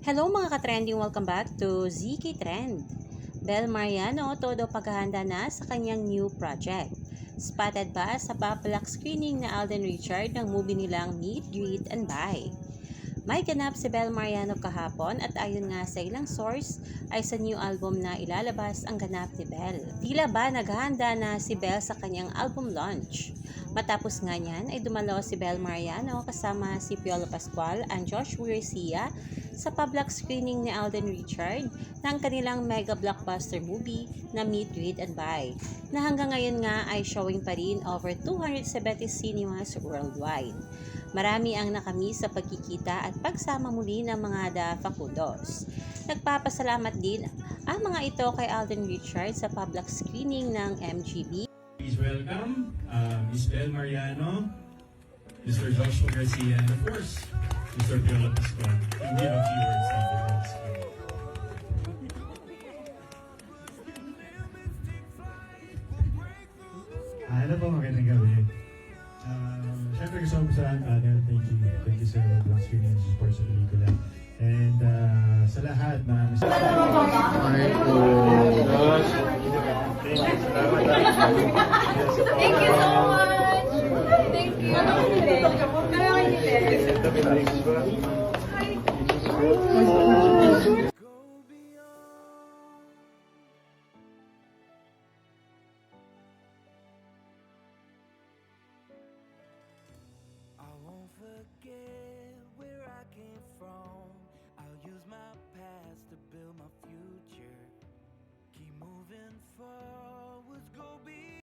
Hello mga ka-trending, welcome back to ZK Trend. Bel Mariano, todo paghahanda na sa kanyang new project. Spotted ba sa papalak screening na Alden Richard ng movie nilang Meet, Greet, and Buy? May ganap si Bel Mariano kahapon at ayon nga sa ilang source ay sa new album na ilalabas ang ganap ni Bel. Tila ba naghahanda na si Bel sa kanyang album launch? Matapos nga niyan ay dumalo si Bel Mariano kasama si Piolo Pascual and Joshua Garcia sa public screening ni Alden Richard ng kanilang mega blockbuster movie na Meet, Greet, and Buy na hanggang ngayon nga ay showing pa rin over 270 cinemas worldwide. Marami ang nakamiss sa pagkikita at pagsama muli ng mga Facudos. Nagpapasalamat din ang mga ito kay Alden Richard sa public screening ng MGB. Please welcome Ms. Bel Mariano, Mr. Joshua Garcia, and of course, Mr. Piolo Pascual. And give a few words on the next screen. Hello po, magandang gabi. Siyempre gusto ko sa thank you sa Black Screen and support sa pelikula. And sa lahat, maraming Thank you so much! Thank you! I won't forget where I came from. I'll use my past to build my future. Keep moving forward.